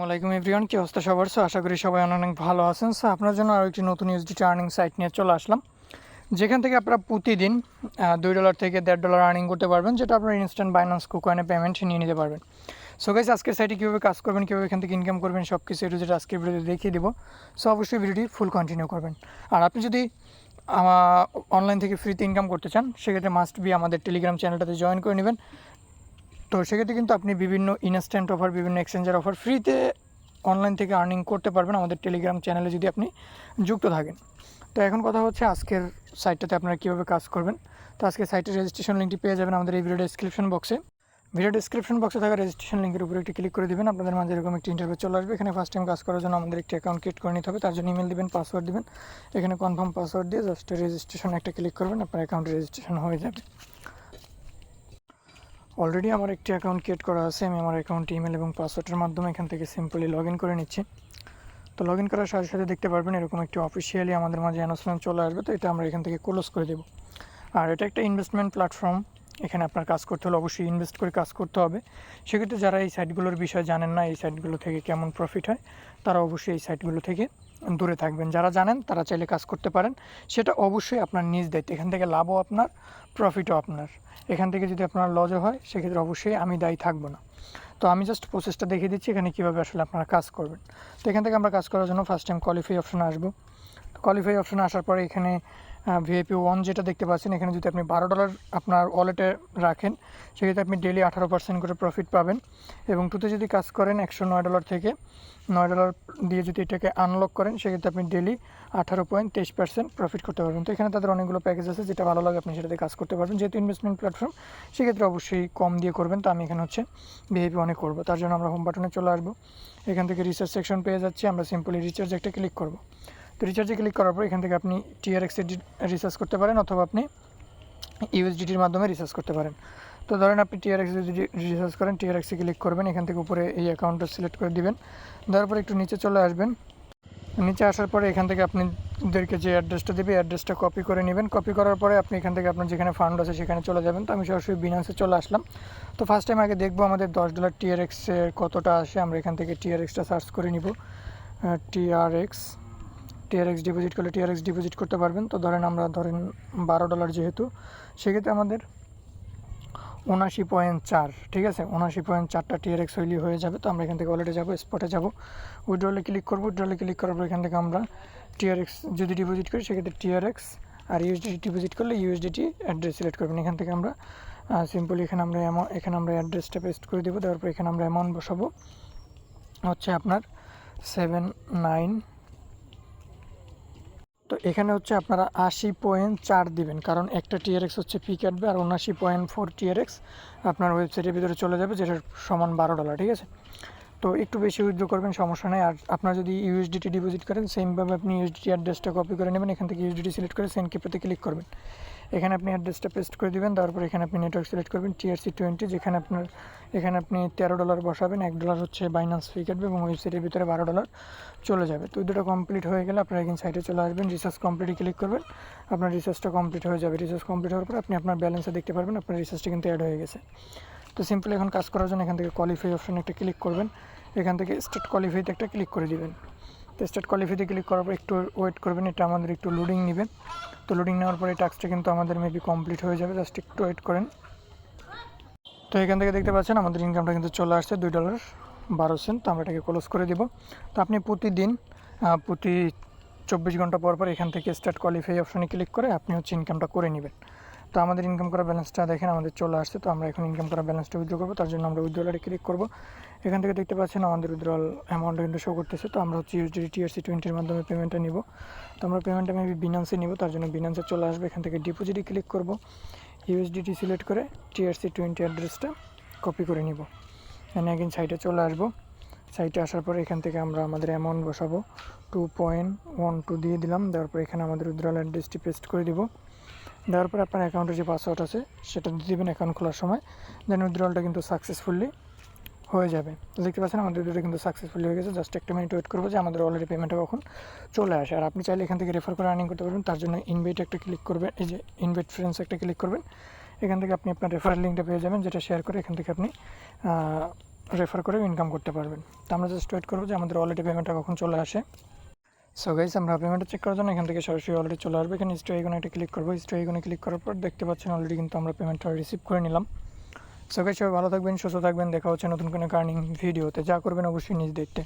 আসসালামাইকুম এভরিওয়ান, কি অবস্থা সবার? আশা করি সবাই অনেক ভালো আছেন। আপনার জন্য আরও একটি নতুন ইউএসডিটি আর্নিং সাইট নিয়ে চলে আসলাম, যেখান থেকে আপনারা প্রতিদিন $2 থেকে $1.5 আর্নিং করতে পারবেন, যেটা আপনার ইনস্ট্যান্ট বাইন্যান্স কুকয়েনে পেমেন্ট নিয়ে নিতে পারবেন। গাইস, আজকের সাইটে কীভাবে কাজ করবেন, কীভাবে এখান থেকে ইনকাম করবেন, সব কিছু যেটা আজকের ভিডিওতে দেখিয়ে দেবো। অবশ্যই ভিডিওটি ফুল কন্টিনিউ করবেন। আর আপনি যদি অনলাইন থেকে ফ্রিতে ইনকাম করতে চান, সেক্ষেত্রে মাস্ট বি আমাদের টেলিগ্রাম চ্যানেলটাতে জয়েন করে নেবেন। তো সেক্ষেত্রে কিন্তু আপনি বিভিন্ন ইনস্ট্যান্ট অফার, বিভিন্ন এক্সচেঞ্জের অফার ফ্রিতে অনলাইন থেকে আর্নিং করতে পারবেন আমাদের টেলিগ্রাম চ্যানেলে যদি আপনি যুক্ত থাকেন। তো এখন কথা হচ্ছে আজকের সাইটটাতে আপনারা কীভাবে কাজ করবেন। তো আজকে সাইটের রেজিস্ট্রেশন লিঙ্কটি পেয়ে যাবেন আমাদের এই ভিডিও ডেসক্রিপশন বক্সে। ভিডিও ডেসক্রিপশন বক্সে থাকা রেজিস্ট্রেশন লিঙ্কের উপরে একটি ক্লিক করে দেবেন। আপনাদের মাঝে এরকম একটি ইন্টারভিউ চলে আসবে। এখানে ফার্স্ট টাইম কাজ করার জন্য আমাদের একটি অ্যাকাউন্ট ক্রিয়েট করে নিতে হবে। তার জন্য ইমেল দেবেন, পাসওয়ার্ড দেবেন। এখানে কনফার্ম পাসওয়ার্ড দিয়ে জাস্ট রেজিস্ট্রেশন একটা ক্লিক করবেন, আপনার অ্যাকাউন্টে রেজিস্ট্রেশন হয়ে যাবে। অলরেডি আমার একটি অ্যাকাউন্ট ক্রিয়েট করা আছে। আমি আমার অ্যাকাউন্টে ইমেল এবং পাসওয়ার্ডের মাধ্যমে এখান থেকে সিম্পলি লগ ইন করে নিচ্ছি। তো লগ ইন করার সাথে সাথে দেখতে পারবেন এরকম একটি অফিসিয়ালি আমাদের মাঝে অ্যানাউন্সমেন্ট চলে আসবে। তো এটা আমরা এখান থেকে ক্লোজ করে দেবো। আর এটা একটা ইনভেস্টমেন্ট প্ল্যাটফর্ম। এখানে আপনার কাজ করতে হলে অবশ্যই ইনভেস্ট করে কাজ করতে হবে। সেক্ষেত্রে যারা এই সাইটগুলোর বিষয়ে জানেন না, এই সাইটগুলো থেকে কেমন প্রফিট হয়, তারা অবশ্যই এই সাইটগুলো থেকে দূরে থাকবেন। যারা জানেন তারা চাইলে কাজ করতে পারেন, সেটা অবশ্যই আপনার নিজ দায়িত্ব। এখান থেকে লাভও আপনার, প্রফিটও আপনার। এখান থেকে যদি আপনার লজও হয়, সেক্ষেত্রে অবশ্যই আমি দায়ী থাকবো না। তো আমি জাস্ট প্রসেসটা দেখিয়ে দিচ্ছি এখানে কীভাবে আসলে আপনারা কাজ করবেন। তো এখান থেকে আমরা কাজ করার জন্য ফার্স্ট টাইম কোয়ালিফাই অপশনে আসবো। তো কোয়ালিফাই অপশনে আসার পরে এখানে ভিআইপি 1 যেটা দেখতে পাচ্ছেন, এখানে যদি আপনি $12 আপনার ওয়ালেটে রাখেন, সেক্ষেত্রে আপনি ডেলি 18% করে প্রফিট পাবেন। এবং 2তে যদি কাজ করেন $109 থেকে $9 দিয়ে যদি এটাকে আনলক করেন, সেক্ষেত্রে আপনি ডেলি 18.23% প্রফিট করতে পারবেন। তো এখানে তাদের অনেকগুলো প্যাকেজ আছে, যেটা ভালো লাগে আপনি সেটাতে কাজ করতে পারবেন। যেহেতু ইনভেস্টমেন্ট প্ল্যাটফর্ম, সেক্ষেত্রে অবশ্যই কম দিয়ে করবেন। তো আমি এখানে হচ্ছে ভিআইপি 1 করবো। তার জন্য আমরা হোম বাটনে চলে আসবো। এখান থেকে রিচার্জ সেকশন পেয়ে যাচ্ছি। আমরা সিম্পলি রিচার্জ একটা ক্লিক করবো। তো রিচার্জে ক্লিক করার পর এখান থেকে আপনি টিআরএক্সে রিচার্জ করতে পারেন, অথবা আপনি ইউএসডিটির মাধ্যমে রিচার্জ করতে পারেন। তো ধরেন আপনি টিআরএক্সে যদি রিচার্জ করেন, টিআরএক্সে ক্লিক করবেন। এখান থেকে উপরে এই অ্যাকাউন্টটা সিলেক্ট করে দিবেন। দেওয়ার পর একটু নিচে চলে আসবেন। নিচে আসার পরে এখান থেকে আপনাদেরকে যে অ্যাড্রেসটা দেবে, অ্যাড্রেসটা কপি করে নেবেন। কপি করার পরে আপনি এখান থেকে আপনার যেখানে ফান্ড আছে সেখানে চলে যাবেন। তো আমি সরাসরি বিনান্সে চলে আসলাম। তো ফার্স্ট টাইম আগে দেখবো আমাদের $10 টিআরএক্সের কতটা আসে। আমরা এখান থেকে টিআরএক্সটা সার্চ করে নিব। টিআরএক্স ডিপোজিট করলে টিআরএক্স ডিপোজিট করতে পারবেন। তো ধরেন $12 যেহেতু, সেক্ষেত্রে আমাদের 79.4, ঠিক আছে, 79.4টা টিআরএক্স হয়ে যাবে। তো আমরা এখান থেকে ওয়ালেটে যাবো, স্পটে যাবো, উইথড্রলে ক্লিক করবো। উইথড্রলে ক্লিক করার পর এখান থেকে আমরা টিআরএক্স যদি ডিপোজিট করি, সেক্ষেত্রে টিআরএক্স, আর ইউএসডিটি ডিপোজিট করলে ইউএসডিটি অ্যাড্রেস সিলেক্ট করবেন। এখান থেকে আমরা সিম্পলি এখানে আমরা অ্যাড্রেসটা পেস্ট করে দেবো। দেওয়ার পর এখানে আমরা অ্যামাউন্ট বসাবো হচ্ছে আপনার 79। তো এখানে হচ্ছে আপনারা 80.4 দিবেন, কারণ একটা টিআরএক্স হচ্ছে ফি কাটবে, আর 79.4 টিআরএক্স আপনার ওয়েবসাইটের ভিতরে চলে যাবে, যেটা সমান $12, ঠিক আছে। তো একটু বেশি উইথড্র করবেন, সমস্যা নেই। আর আপনার যদি ইউএসডিটি ডিপোজিট করেন, সেমভাবে আপনি ইউএসডিটি অ্যাড্রেসটা কপি করে নেবেন। এখান থেকে ইউএসডিটি সিলেক্ট করে সেন্ড কিপেতে ক্লিক করবেন। এখানে আপনি অ্যাড্রেসটা পেস্ট করে দেবেন। তারপর এখানে আপনি নেটওয়ার্ক সিলেক্ট করবেন TRC20, যেখানে এখানে আপনি $13 বসাবেন। $1 হচ্ছে বাইন্যান্স ফি কাটবে এবং ওয়েবসাইটের ভিতরে $12 চলে যাবে। তো দুটো কমপ্লিট হয়ে গেলে আপনারা এখানে সাইটে চলে আসবেন, রিসার্চ কমপ্লিটে ক্লিক করবেন। আপনার রিসার্চটা কমপ্লিট হয়ে যাবে। রিসার্চ কমপ্লিট হওয়ার পর আপনি আপনার ব্যালেন্সে দেখতে পারবেন আপনার রিসার্চটা কিন্তু অ্যাড হয়ে গেছে। তো সিম্পলি এখন কাজ করার জন্য এখান থেকে কোয়ালিফাই অপশানে একটা ক্লিক করবেন। এখান থেকে স্টার্ট কোয়ালিফাইতে একটা ক্লিক করে দিবেন। তো স্টার্ট কোয়ালিফাইতে ক্লিক করার পর একটু ওয়েট করবেন, এটা আমাদের একটু লোডিং নেবে। তো লোডিং নেওয়ার পরে টাস্কটা কিন্তু আমাদের মেবি কমপ্লিট হয়ে যাবে, জাস্ট একটু ওয়েট করেন। তো এখান থেকে দেখতে পাচ্ছেন আমাদের ইনকামটা কিন্তু চলে আসছে $2.12। তো আমরা এটাকে ক্লোজ করে দিব। তো আপনি প্রতিদিন প্রতি 24 ঘন্টা পর পর এখান থেকে স্টার্ট কোয়ালিফাই অপশনে ক্লিক করে আপনি হচ্ছে ইনকামটা করে নেবেন। তো আমাদের ইনকাম করা ব্যালেন্সটা দেখেন আমাদের চলে আসছে। তো আমরা এখন ইনকাম করা ব্যালেন্সটা উইথড্র করবো, তার জন্য আমরা উইথড্রলে ক্লিক করবো। এখান থেকে দেখতে পাচ্ছেন আমাদের উইথড্রল অ্যামাউন্টটা কিন্তু শো করতেছে। তো আমরা হচ্ছে ইউএসডি TRC20 মাধ্যমে পেমেন্টটা নিব। তো আমরা পেমেন্টটা মেবি বিনান্সে নিব, তার জন্য বিনান্সে চলে আসবে। এখান থেকে ডিপোজিটে ক্লিক করব, ইউএসডিটি সিলেক্ট করে TRC20 অ্যাড্রেসটা কপি করে নিব। এখানে এগেন সাইটে চলে আসবো। সাইটে আসার পরে এখান থেকে আমরা আমাদের অ্যামাউন্ট বসাবো, 2.12 দিয়ে দিলাম। দেওয়ার পর এখানে আমাদের উইথড্রল অ্যাড্রেসটি পেস্ট করে দিব। দেওয়ার পর আপনার অ্যাকাউন্টের যে পাসওয়ার্ড আছে সেটা দিয়ে দেবেন অ্যাকাউন্ট খোলার সময়। দেন উইথড্রলটা কিন্তু সাকসেসফুলি হয়ে যাবে। দেখতে পাচ্ছেন আমাদের উইথড্রলটা কিন্তু সাকসেসফুলি হয়ে গেছে। জাস্ট একটা মিনিট ওয়েট করবো যে আমাদের অলরেডি পেমেন্টটা কখন চলে আসে। আর আপনি চাইলে এখান থেকে রেফার করে আর্নিং করতে পারবেন। তার জন্য ইনভাইট একটা ক্লিক করবেন, এই যে ইনভাইট ফ্রেন্ডস একটা ক্লিক করবেন। এখান থেকে আপনি আপনার রেফারেল লিঙ্কটা পেয়ে যাবেন, যেটা শেয়ার করে এখান থেকে আপনি রেফার করে ইনকাম করতে পারবেন। তো আমরা জাস্ট ওয়েট করবো যে আমাদের অলরেডি পেমেন্টটা কখন চলে আসে। সো গাইস, আমরা পেমেন্টটা চেক করার জন্য এখান থেকে সরাসরি অলরেডি চলে আসবে। এখানে স্টে আইকনে একটা ক্লিক করবো। স্টে আইকনে ক্লিক করার পর দেখতে পাচ্ছেন অলরেডি কিন্তু আমরা পেমেন্টটা রিসিভ করে নিলাম। সো গাইস, সবাই ভালো থাকবেন, সুস্থ থাকবেন। দেখা হচ্ছে নতুন কোনো আর্নিং ভিডিওতে। যা করবেন অবশ্যই নিজ দেখতে।